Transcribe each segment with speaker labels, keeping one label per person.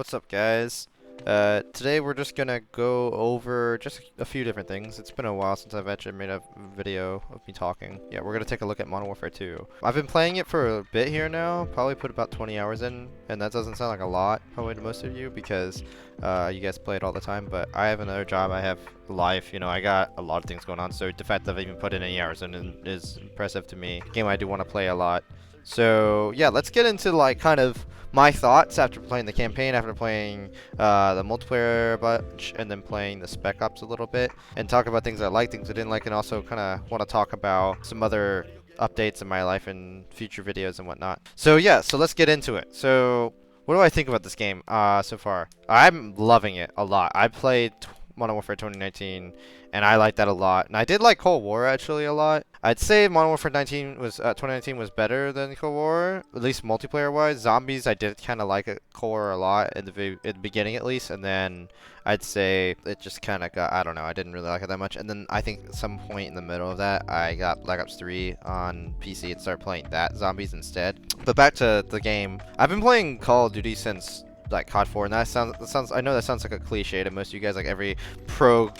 Speaker 1: What's up, guys? Today we're just gonna go over just a few different things. It's been a while since I've actually made a video of me talking. Yeah, we're gonna take a look at Modern Warfare 2. I've been playing it for a bit here now, probably put about 20 hours in, and that doesn't sound like a lot, probably to most of you, because you guys play it all the time, but I have another job, I have life, I got a lot of things going on, so the fact that I've even put in any hours in is impressive to me. Game I do want to play a lot. So yeah, let's get into like kind of my thoughts after playing the campaign, after playing the multiplayer a bunch, and then playing the Spec Ops a little bit, and talk about things I liked, things I didn't like, and also kind of want to talk about some other updates in my life and future videos and whatnot. So yeah, so let's get into it. So what do I think about this game so far? I'm loving it a lot. I played Modern Warfare 2019, and I like that a lot. And I did like Cold War actually a lot. I'd say Modern Warfare 2019 was better than Cold War, at least multiplayer wise. Zombies, I did kind of like Cold War a lot in the beginning at least, and then I'd say it just kind of got, I don't know, I didn't really like it that much. And then I think at some point in the middle of that, I got Black Ops 3 on PC and started playing that Zombies instead. But back to the game, I've been playing Call of Duty since like COD 4, and that sounds I know that sounds like a cliche to most of you guys, like every pro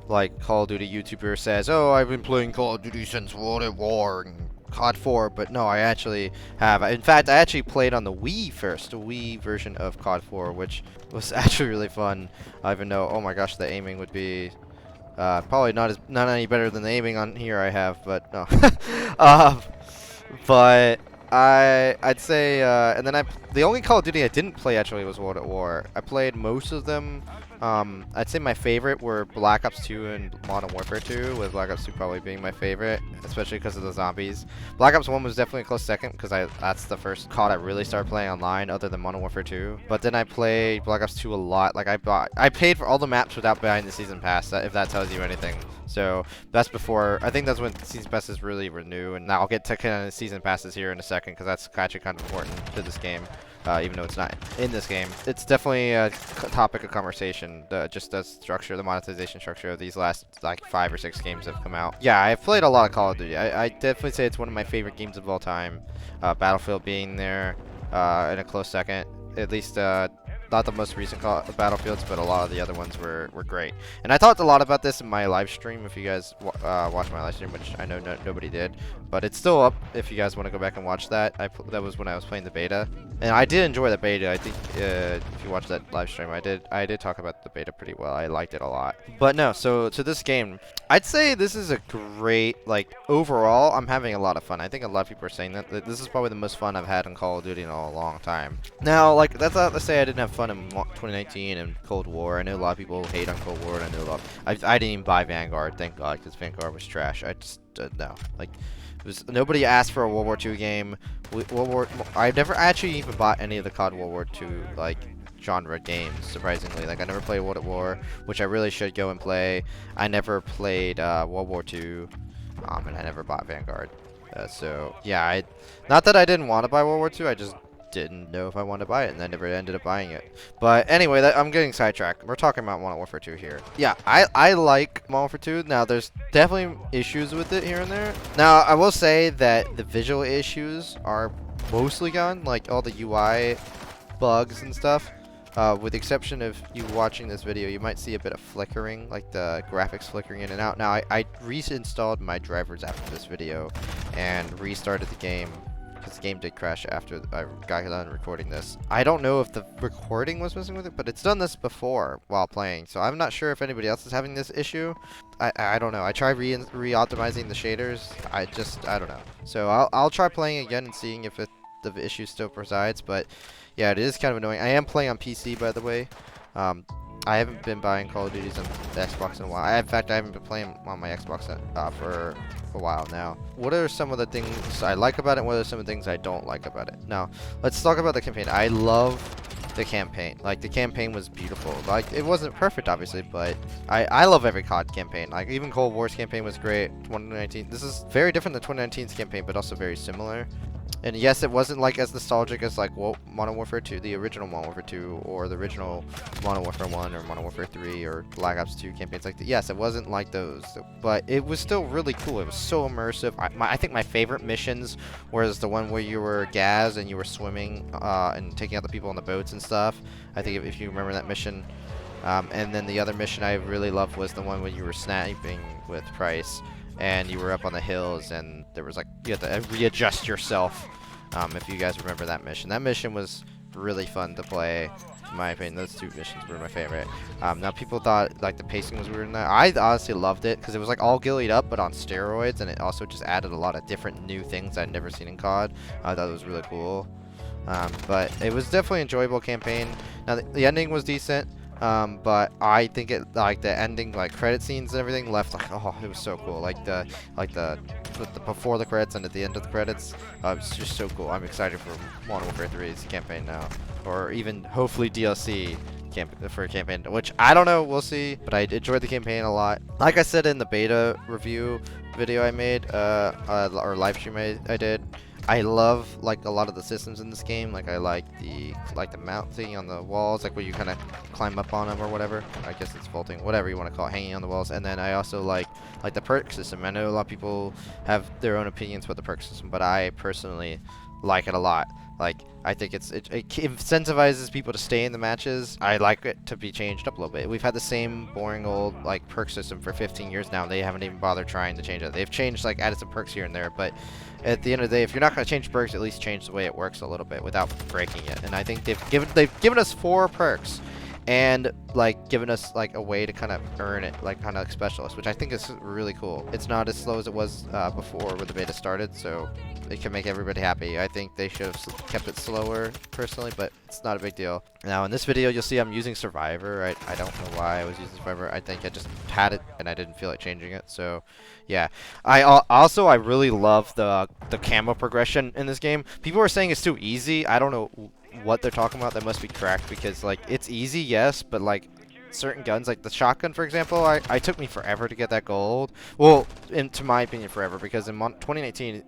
Speaker 1: like Call of Duty YouTuber says, oh, I've been playing Call of Duty since World at War and COD 4, but no, I actually have. In fact, I actually played on the Wii first, the Wii version of COD 4, which was actually really fun. Even though, oh my gosh, the aiming would be probably not any better than the aiming on here I have, but no. But I'd say and then the only Call of Duty I didn't play actually was World at War. I played most of them. I'd say my favorite were Black Ops 2 and Modern Warfare 2, with Black Ops 2 probably being my favorite, especially because of the zombies. Black Ops 1 was definitely a close second because that's the first COD I really started playing online other than Modern Warfare 2. But then I played Black Ops 2 a lot. Like I paid for all the maps without buying the season pass, if that tells you anything. So that's before, I think that's when season passes really renew, and I'll get to kind of season passes here in a second because that's actually kind of important to this game. Even though it's not in this game, it's definitely a topic of conversation. Just the structure, the monetization structure of these last like 5 or 6 games that have come out. Yeah, I've played a lot of Call of Duty. I definitely say it's one of my favorite games of all time. Battlefield being there in a close second. At least not the most recent Battlefields, but a lot of the other ones were great. And I talked a lot about this in my live stream, if you guys watched my live stream, which I know nobody did. But it's still up if you guys want to go back and watch that. That was when I was playing the beta. And I did enjoy the beta. I think if you watch that live stream, I did talk about the beta pretty well. I liked it a lot. But no, so to this game, I'd say this is a great, like, overall, I'm having a lot of fun. I think a lot of people are saying that this is probably the most fun I've had in Call of Duty in a long time. Now, like, that's not to say I didn't have fun in 2019 and Cold War. I know a lot of people hate on Cold War, and I know a lot. I didn't even buy Vanguard, thank God, because Vanguard was trash. I just no, like, nobody asked for a World War II game. I never actually even bought any of the COD World War II like genre games, surprisingly. Like, I never played World at War, which I really should go and play. I never played World War II, and I never bought Vanguard. So yeah, not that I didn't want to buy World War II, I just didn't know if I wanted to buy it, and I never ended up buying it. But anyway, I'm getting sidetracked. We're talking about Modern Warfare 2 here. Yeah, I like Modern Warfare 2. Now, there's definitely issues with it here and there. Now, I will say that the visual issues are mostly gone, like all the UI bugs and stuff. With the exception of you watching this video, you might see a bit of flickering, like the graphics flickering in and out. Now, I reinstalled my drivers after this video and restarted the game, because the game did crash after I got done recording this. I don't know if the recording was messing with it, but it's done this before while playing, so I'm not sure if anybody else is having this issue. I don't know. I tried re-optimizing the shaders. I don't know. So I'll try playing again and seeing if the issue still presides, but yeah, it is kind of annoying. I am playing on PC, by the way. I haven't been buying Call of Duties on the Xbox in a while. In fact, I haven't been playing on my Xbox for a while now. What are some of the things I like about it, and what are some of the things I don't like about it? Now, let's talk about the campaign. I love the campaign. Like, the campaign was beautiful. Like, it wasn't perfect, obviously, but I love every COD campaign. Like, even Cold War's campaign was great. 2019. This is very different than 2019's campaign, but also very similar. And yes, it wasn't like as nostalgic as like Modern Warfare 2, the original Modern Warfare 2, or the original Modern Warfare 1, or Modern Warfare 3, or Black Ops 2 campaigns like that. Yes, it wasn't like those, but it was still really cool. It was so immersive. I think my favorite missions was the one where you were Gaz and you were swimming and taking out the people on the boats and stuff. I think if you remember that mission. And then the other mission I really loved was the one when you were sniping with Price and you were up on the hills and there was like you had to readjust yourself. If you guys remember that mission. That mission was really fun to play. In my opinion, those two missions were my favorite. Now people thought like the pacing was weird in that. I honestly loved it because it was like all gillied up but on steroids, and it also just added a lot of different new things I'd never seen in COD. I thought it was really cool. But it was definitely an enjoyable campaign. Now the ending was decent. But I think it like the ending like credit scenes and everything left like, oh, it was so cool, like the before the credits and at the end of the credits. It's just so cool. I'm excited for Modern Warfare 3's campaign now, or even hopefully DLC for a campaign, which I don't know, we'll see. But I enjoyed the campaign a lot. Like I said in the beta review video I made, or live stream I did, I love like a lot of the systems in this game. Like I like the mount thing on the walls, like where you kind of climb up on them or whatever. I guess it's vaulting, whatever you want to call it, hanging on the walls. And then I also like the perk system. I know a lot of people have their own opinions about the perk system, but I personally like it a lot. Like I think it incentivizes people to stay in the matches. I like it to be changed up a little bit. We've had the same boring old like perk system for 15 years now. They haven't even bothered trying to change it. They've changed, like added some perks here and there, but at the end of the day, if you're not going to change perks, at least change the way it works a little bit without breaking it. And I think they've given us 4 perks and like given us like a way to kind of earn it, like kind of like specialist, which I think is really cool. It's not as slow as it was before when the beta started, so it can make everybody happy. I think they should have kept it slower personally, but it's not a big deal. Now in this video you'll see I'm using Survivor. I don't know why I was using Survivor. I think I just had it and I didn't feel like changing it, so yeah. I really love the camo progression in this game. People are saying it's too easy. I don't know what they're talking about. That must be cracked, because like it's easy, yes, but like certain guns, like the shotgun for example, I took me forever to get that gold. Well, to my opinion, forever, because in 2019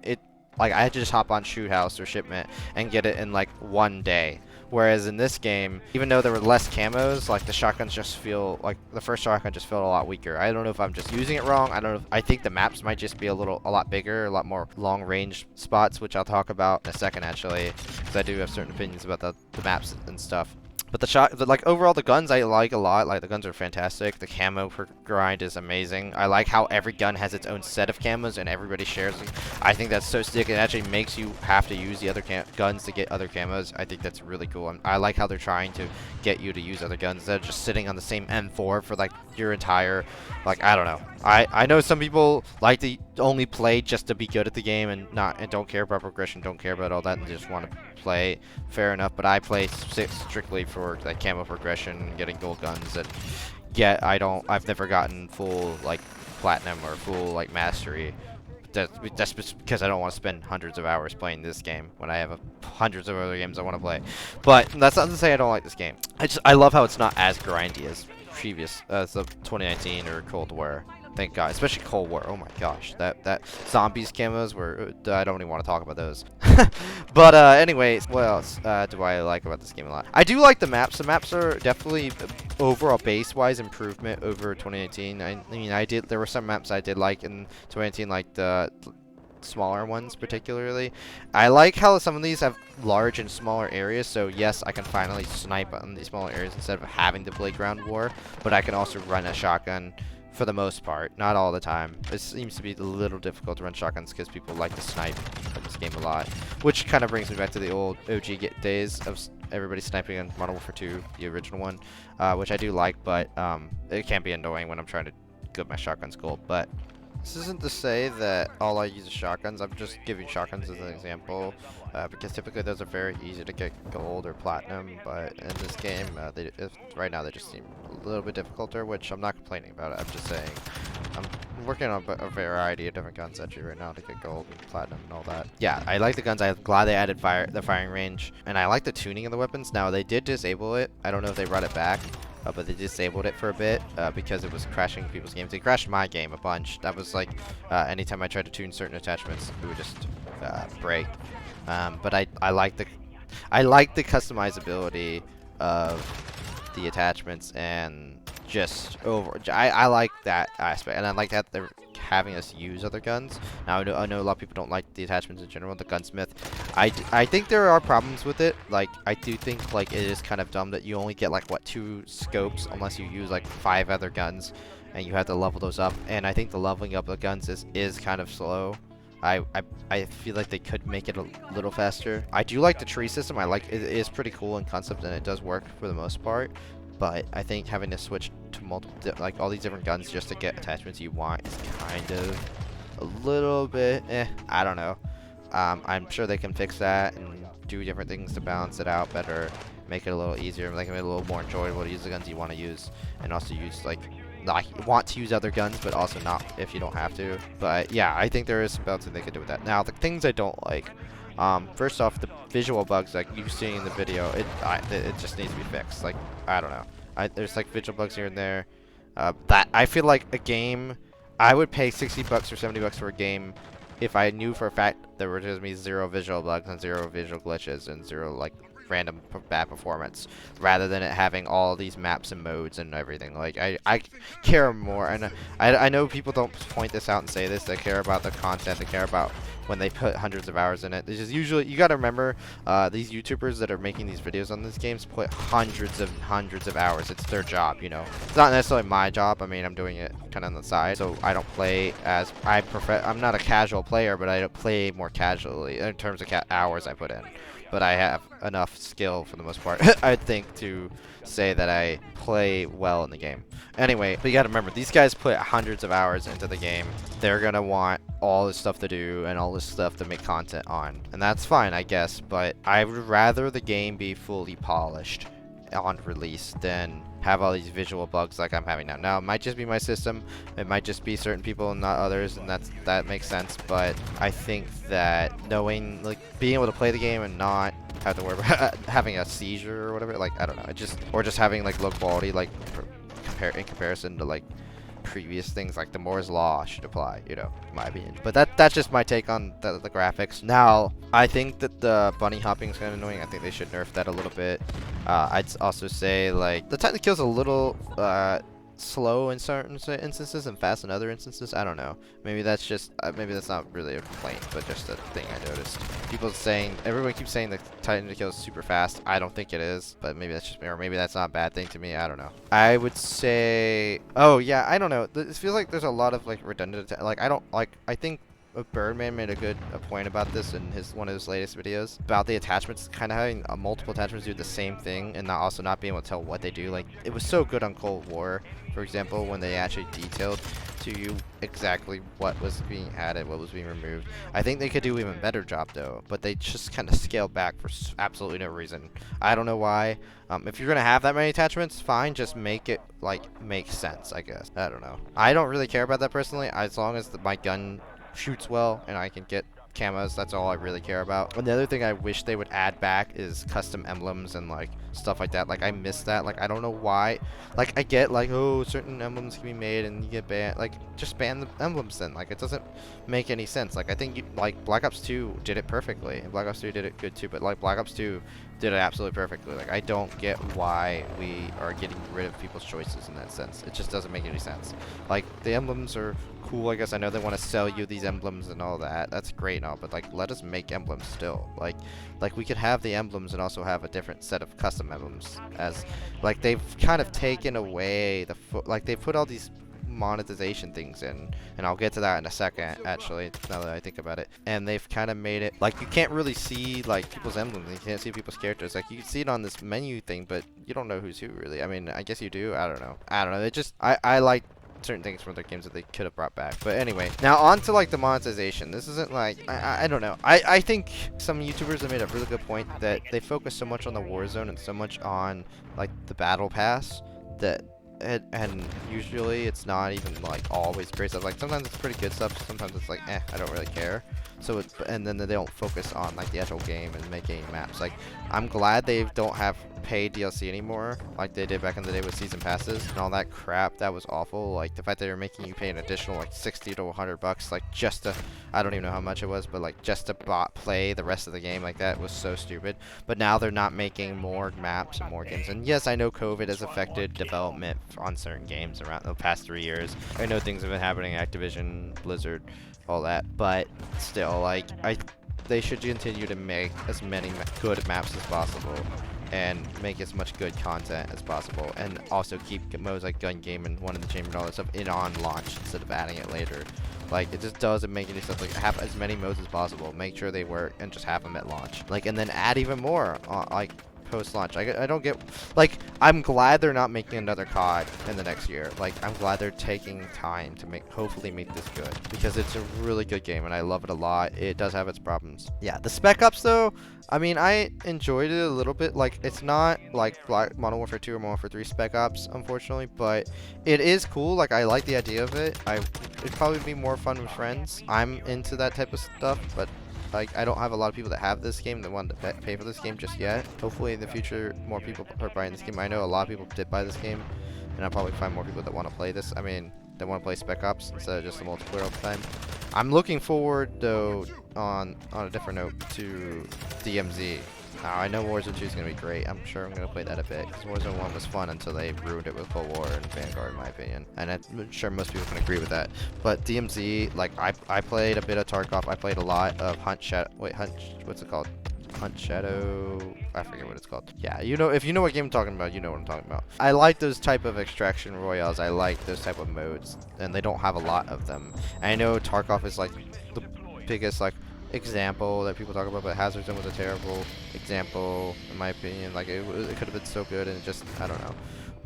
Speaker 1: I had to just hop on Shoot House or Shipment and get it in like one day. Whereas in this game, even though there were less camos, like the shotguns just feel like the first shotgun just felt a lot weaker. I don't know if I'm just using it wrong. I don't know. I think the maps might just be a lot bigger, a lot more long range spots, which I'll talk about in a second actually, because I do have certain opinions about the maps and stuff. But like overall the guns I like a lot. Like the guns are fantastic. The camo per grind is amazing. I like how every gun has its own set of camos and everybody shares them. I think that's so sick. It actually makes you have to use the other guns to get other camos. I think that's really cool. I like how they're trying to get you to use other guns instead of just sitting on the same M4 for like your entire, like, I don't know. I know some people like to only play just to be good at the game and don't care about progression, don't care about all that, and just want to play. Fair enough, but I play strictly for like camo progression, getting gold guns, and yet I've never gotten full like platinum or full like mastery. That's because I don't want to spend hundreds of hours playing this game when I have hundreds of other games I want to play. But that's not to say I don't like this game. I love how it's not as grindy as previous the 2019 or Cold War. Thank God, especially Cold War. Oh my gosh, that zombies camos were. I don't even want to talk about those. But anyways, what else do I like about this game a lot? I do like the maps. The maps are definitely overall base-wise improvement over 2019. I mean, there were some maps I did like in 2019, like the smaller ones particularly. I like how some of these have large and smaller areas, so yes, I can finally snipe on these smaller areas instead of having to play ground war, but I can also run a shotgun for the most part, not all the time. It seems to be a little difficult to run shotguns because people like to snipe in this game a lot, which kind of brings me back to the old OG days of everybody sniping in Modern Warfare 2, the original one, which I do like, but it can be annoying when I'm trying to get my shotguns gold. But this isn't to say that all I use is shotguns. I'm just giving shotguns as an example, because typically those are very easy to get gold or platinum, but in this game, right now they just seem a little bit difficulter, which I'm not complaining about it. I'm just saying I'm working on a variety of different guns actually right now to get gold and platinum and all that. Yeah, I like the guns. I'm glad they added the firing range, and I like the tuning of the weapons. Now, they did disable it. I don't know if they brought it back. But they disabled it for a bit because it was crashing people's games. It crashed my game a bunch. That was like anytime I tried to tune certain attachments, it would just break. But I like the customizability of the attachments and just I like that aspect, and I like that they're having us use other guns. Now I know a lot of people don't like the attachments in general, the gunsmith. I think there are problems with it. Like, I do think like it is kind of dumb that you only get like what 2 scopes unless you use like 5 other guns, and you have to level those up. And I think the leveling up of guns is kind of slow. I feel like they could make it a little faster. I do like the tree system. I like it is pretty cool in concept, and it does work for the most part. But I think having to switch to multiple, like all these different guns just to get attachments you want is kind of a little bit, I don't know. I'm sure they can fix that and do different things to balance it out better, make it a little easier, make it a little more enjoyable to use the guns you want to use, and also use like want to use other guns, but also not if you don't have to. But yeah, I think there is some balancing they could do with that. Now, the things I don't like, first off, the visual bugs like you've seen in the video, it just needs to be fixed. Like, I don't know, there's like visual bugs here and there. That I feel like a game, I would pay $60 or $70 for a game if I knew for a fact there were just me 0 visual bugs and 0 visual glitches and 0 like random bad performance, rather than it having all these maps and modes and everything. Like, I care more, and I know people don't point this out and say this. They care about the content. They care about when they put hundreds of hours in it. It's just usually, you gotta remember, these YouTubers that are making these videos on these games put hundreds of hours. It's their job, you know. It's not necessarily my job. I mean, I'm doing it kind of on the side, so I don't play as I'm not a casual player, but I don't play more casually in terms of hours I put in. But I have enough skill for the most part, I think, to say that I play well in the game. Anyway, but you gotta remember, these guys put hundreds of hours into the game. They're gonna want all this stuff to do and all this stuff to make content on. And that's fine, I guess, but I would rather the game be fully polished on release than have all these visual bugs like I'm having now. Now, it might just be my system, it might just be certain people and not others, and that makes sense. But I think that knowing, like, being able to play the game and not have to worry about having a seizure or whatever, like, I don't know, or just having like low quality, like in comparison to like previous things, like the Moore's Law should apply, you know, in my opinion. But that's just my take on the graphics. Now, I think that the bunny hopping is kind of annoying. I think they should nerf that a little bit. I'd also say, like, the technical kill's a little slow in certain instances and fast in other instances. I don't know. Maybe that's just maybe that's not really a complaint, but just a thing I noticed. Everyone keeps saying the Titan to kill is super fast. I don't think it is, but maybe that's just me, or maybe that's not a bad thing to me. I don't know. I would say, oh yeah, I don't know. It feels like there's a lot of like redundant. Like, I think Birdman made a point about this in one of his latest videos about the attachments, kind of having multiple attachments do the same thing and also not being able to tell what they do. Like, it was so good on Cold War, for example, when they actually detailed to you exactly what was being added, what was being removed. I think they could do an even better job though, but they just kind of scaled back for absolutely no reason. I don't know why. If you're gonna have that many attachments, fine, just make it like make sense, I guess. I don't know. I don't really care about that personally, as long as my gun shoots well and I can get camos. That's all I really care about. And the other thing I wish they would add back is custom emblems and like stuff like that. Like, I miss that. Like, I don't know why. Like, I get like, oh, certain emblems can be made and you get banned. Like, just ban the emblems then. Like, it doesn't make any sense. Like, I think like Black Ops 2 did it perfectly, and Black Ops 3 did it good too, but like Black Ops 2 did it absolutely perfectly. Like, I don't get why we are getting rid of people's choices in that sense. It just doesn't make any sense. Like, the emblems are cool, I guess. I know they want to sell you these emblems and all that. That's great and all, but like, let us make emblems still. Like we could have the emblems and also have a different set of custom emblems. As like, they've kind of taken away like, they put all these monetization things in, and I'll get to that in a second, actually, now that I think about it. And they've kind of made it like you can't really see like people's emblems, you can't see people's characters. Like, you can see it on this menu thing, but you don't know who's who really. I mean, I guess you do. I don't know. It just, I like certain things from their games that they could have brought back. But anyway, now on to like the monetization. This isn't like, I don't know. I think some YouTubers have made a really good point that they focus so much on the Warzone and so much on like the battle pass that and usually it's not even like always great stuff. Like, sometimes it's pretty good stuff, sometimes it's like, I don't really care. So and then they don't focus on like the actual game and making maps. Like, I'm glad they don't have paid DLC anymore like they did back in the day with season passes and all that crap. That was awful. Like the fact that they're making you pay an additional like 60 to 100 bucks like just to, I don't even know how much it was, but like just to play the rest of the game, like that was so stupid. But now they're not making more maps and more games. And yes, I know COVID has affected development on certain games around the past 3 years. I know things have been happening, Activision, Blizzard, all that, but still, like, they should continue to make as many good maps as possible and make as much good content as possible, and also keep modes like gun game and one in the chamber and all that stuff in on launch instead of adding it later. Like, it just doesn't make any sense. Like, have as many modes as possible, make sure they work, and just have them at launch. Like, and then add even more like post-launch. I don't get, like, I'm glad they're not making another COD in the next year. Like, I'm glad they're taking time to hopefully make this good, because it's a really good game and I love it a lot. It does have its problems. Yeah, the Spec Ops though, I mean, I enjoyed it a little bit. Like, it's not like Modern Warfare 2 or Modern Warfare 3 Spec Ops, unfortunately, but it is cool. Like, I like the idea of it. It'd probably be more fun with friends. I'm into that type of stuff, but like, I don't have a lot of people that have this game that want to pay for this game just yet. Hopefully in the future more people are buying this game. I know a lot of people did buy this game, and I'll probably find more people that want to play this. I mean, they want to play Spec Ops instead of just the multiplayer all the time. I'm looking forward though, on a different note, to DMZ. Now, I know Warzone 2 is going to be great. I'm sure I'm going to play that a bit, because Warzone 1 was fun until they ruined it with Cold War and Vanguard, in my opinion. And I'm sure most people can agree with that. But DMZ, like, I played a bit of Tarkov. I played a lot of what's it called? Hunt Shadow, I forget what it's called. Yeah, you know, if you know what game I'm talking about, you know what I'm talking about. I like those type of extraction royales. I like those type of modes, and they don't have a lot of them. And I know Tarkov is like the biggest like example that people talk about, but Hazard Zone was a terrible example in my opinion. Like, it could have been so good, and it just, I don't know.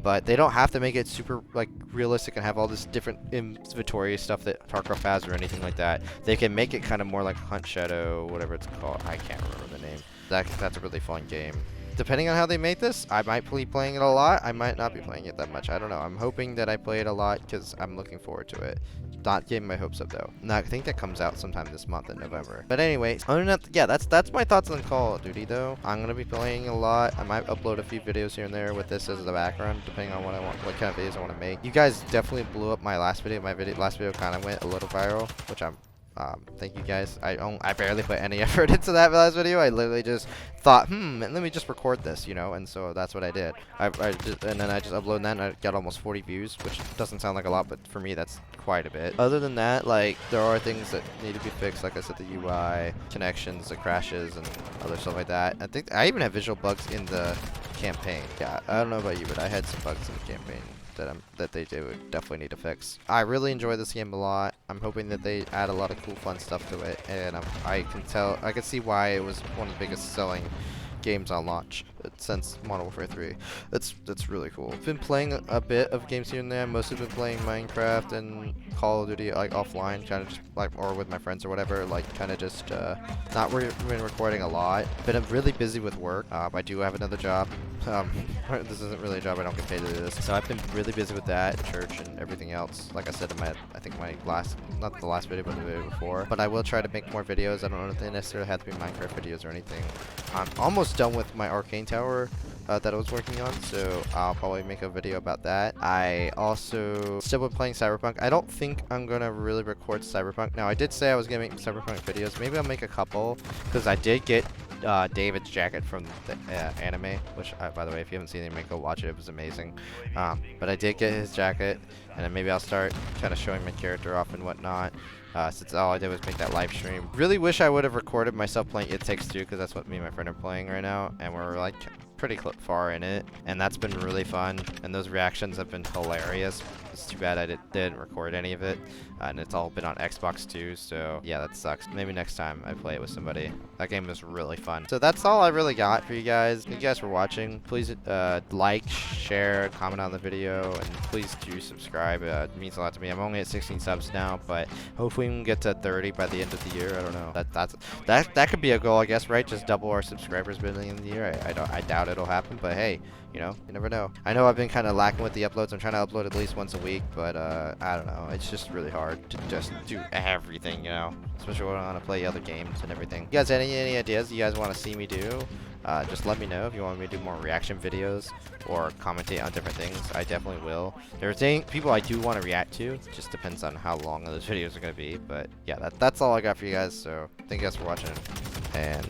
Speaker 1: But they don't have to make it super like realistic and have all this different inventory stuff that Tarkov has or anything like that. They can make it kind of more like Hunt Shadow, whatever it's called. I can't remember the name. That's a really fun game. Depending on how they make this, I might be playing it a lot. I might not be playing it that much. I don't know. I'm hoping that I play it a lot because I'm looking forward to it. Not getting my hopes up though. No, I think that comes out sometime this month in November. But anyway, other than that, yeah, that's my thoughts on Call of Duty though. I'm gonna be playing a lot. I might upload a few videos here and there with this as the background, depending on what kind of videos I want to make. You guys definitely blew up my last video. Last video kind of went a little viral, which I'm thank you guys. I barely put any effort into that last video. I literally just thought, let me just record this, you know, and so that's what I did. And then I just uploaded that, and I got almost 40 views, which doesn't sound like a lot, but for me that's quite a bit. Other than that, like, there are things that need to be fixed, like I said, the UI, connections, the crashes, and other stuff like that. I think I even have visual bugs in the campaign. Yeah, I don't know about you, but I had some bugs in the campaign that they do definitely need to fix. I really enjoy this game a lot. I'm hoping that they add a lot of cool fun stuff to it, and I can see why it was one of the biggest selling games on launch since Modern Warfare 3. That's really cool. I've been playing a bit of games here and there. Mostly been playing Minecraft and Call of Duty, like offline, kind of just like, or with my friends or whatever, like kind of just not been recording a lot. Been really busy with work. I do have another job. This isn't really a job. I don't get paid to do this, so I've been really busy with that, church, and everything else. Like I said in my not the last video, but the video before. But I will try to make more videos. I don't know if they necessarily have to be Minecraft videos or anything. I'm almost done with my Arcane Tower that I was working on, so I'll probably make a video about that. I also still been playing Cyberpunk. I don't think I'm gonna really record Cyberpunk. Now, I did say I was gonna make Cyberpunk videos. Maybe I'll make a couple, because I did get David's jacket from the anime, which by the way, if you haven't seen it, go watch it. It was amazing. But I did get his jacket, and then maybe I'll start kind of showing my character off and whatnot. Since all I did was make that live stream. Really wish I would have recorded myself playing It Takes Two, because that's what me and my friend are playing right now, and we're like pretty far in it, and that's been really fun, and those reactions have been hilarious. It's too bad I didn't record any of it, and it's all been on Xbox too, so yeah, that sucks. Maybe next time I play it with somebody. That game was really fun. So that's all I really got for you guys. Thank you guys for watching. Please like, share, comment on the video, and please do subscribe. It means a lot to me. I'm only at 16 subs now, but hopefully we can get to 30 by the end of the year. I don't know. That could be a goal, I guess, right? Just double our subscribers by the end of the year. I doubt it'll happen, but hey, you know, you never know. I know I've been kind of lacking with the uploads. I'm trying to upload at least once a week. week, but I don't know. It's just really hard to just do everything, you know, especially when I want to play other games and everything. You guys, any ideas you guys want to see me do? Just let me know if you want me to do more reaction videos or commentate on different things. I definitely will. There are people I do want to react to. Just depends on how long those videos are going to be. But yeah, that's all I got for you guys. So thank you guys for watching, and